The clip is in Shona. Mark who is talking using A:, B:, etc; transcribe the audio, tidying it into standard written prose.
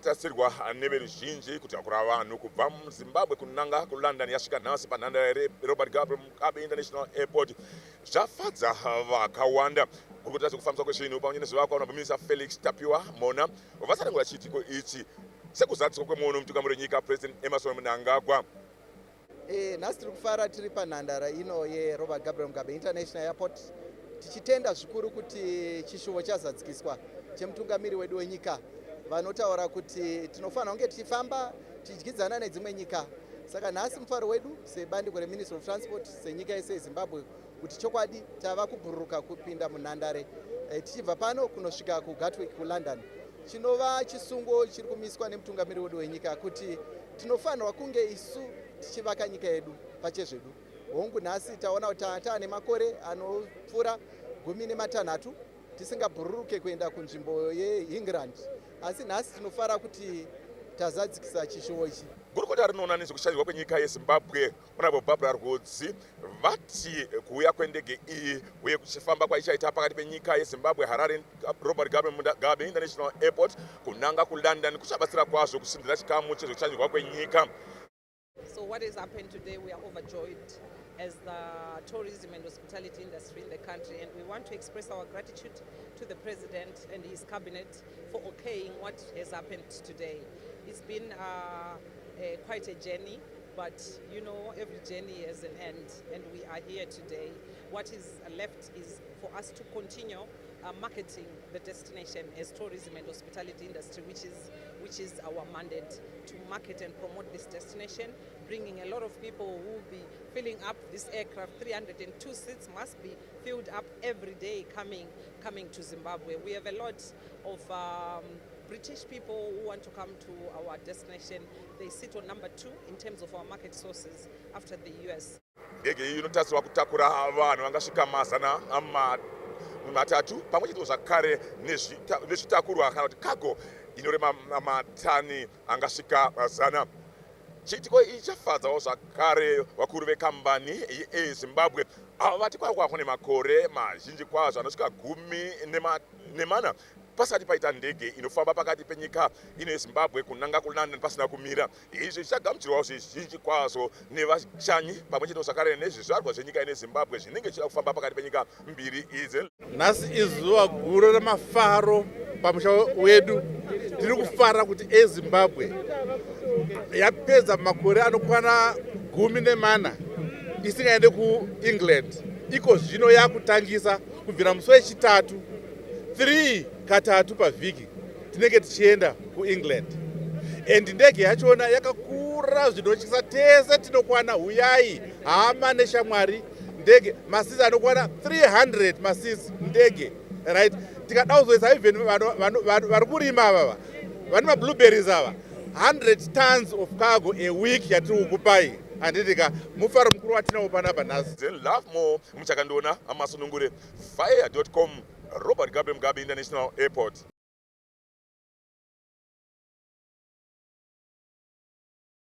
A: zvakatasirwa neveruzhinji kuti akura vanhu kubva muZimbabwe kunanga kuLondon yasvika nhasi panhandare Robert Mugabe International Airport zvafadza vakawanda. Kurikuita zvekufambiswa kwezvinhu pamwe nezvivakwa unabvumisa Felix Tapiwa Mona vasarangura chiitiko ichi sekuzadziswa kwemuono mutungamiri wenyika President Emerson Mnangagwa.
B: Nhasi tiri kufara tiri panhandara ino yeRobert Mugabe International Airport tichitenda zvikuru kuti chishuvo chazadzikiswa chemutungamiri wedu wenyika vanotaura kuti tinofanira kunge tichifamba tichidyidzana nedzimwe nyika. Saka nhasi mufaro wedu sebandiko reMinistry of Transport senyika yese yeZimbabwe kuti chokwadi tava kubhururuka kupinda munhandare tichibva pano kunosvika kuGatwick kuLondon. Chinova chisungo chiri kumiswa nemutungamiri wedu wenyika kuti tinofanirwa kunge isu tichivaka nyika yedu pachezvedu. Hongu nhasi taona kuti taane makore anopfuura 13 tisingabhururuke kuenda kunzvimbo yeEngland, asi nhasi tinofara kuti tazadzikisa chishuvo ichi.
A: Gurukota rinoona nezvekushatirwa kwenyika yeZimbabwe honorable Barbara Rhodzi vati kuuya kwendege iyi uye kuchifamba kwaichaita pakati penyika yeZimbabwe Harare Robert Mugabe International Airport kunanga kuLondon kuchabatsira kwazvo kusimbisa chikamu chezvekushatirwa kwenyika.
C: So what has happened today, we are overjoyed as the tourism and hospitality industry in the country, and we want to express our gratitude to the President and his cabinet for okaying what has happened today. It's been quite a journey, but you know, every journey has an end, and we are here today. What is left is for us to continue marketing the destination as tourism and hospitality industry, which is our mandate, to market and promote this destination, bringing a lot of people who will be filling up this aircraft. 302 seats must be filled up every day coming to Zimbabwe. We have a lot of British people who want to come to our destination. They sit on number 2 in terms of our market sources after the US.
A: Ndege inotarisirwa kutakura vanhu vangasvika mazana matatu pamwe chete zvakare nezvitakurwa kana kuti cargo inorema matani angasvika mazana. Chiitiko ichi chafadzawo zvakare vakuru vekambani yeZimbabwe ava vati kwakune makore mazhinji kwazvo anosvika 14 pasati paita ndege inofamba pakati penyika ino yeZimbabwe kunanga kuLondon pasina kumira. Izvi zvichagamuchirwawo zvizhinji kwazvo nevashanyi pamwe chete zvakare nezvizvarwa zvenyika ino yeZimbabwe zvinenge zvichida kufamba pakati penyika mbiri idzi.
D: Nhasi izuva guru remafaro pamusha wedu. Tiri kufara kuti eZimbabwe yapedza makore anokwana 14 isingaende kuEngland. Iko zvino yakutangisa kubvira musi wechitatu 3 katatu pavhiki tinenge tichienda kuEngland, and ndege yachona yakakura zvinotyisa tese tinokwana. Huyai hama neshamwari, ndege masisi anokwana 300 masisi ndege, right? Tikadauzoisa even vari kurima ava vane mablueberries ava 100 tons of cargo a week yatiri kukupai. Anditika mufaro mukuru watinawo panapa nhasi.
A: Love more muchakandiona amasunungure fire.com Robert Mugabe International Airport.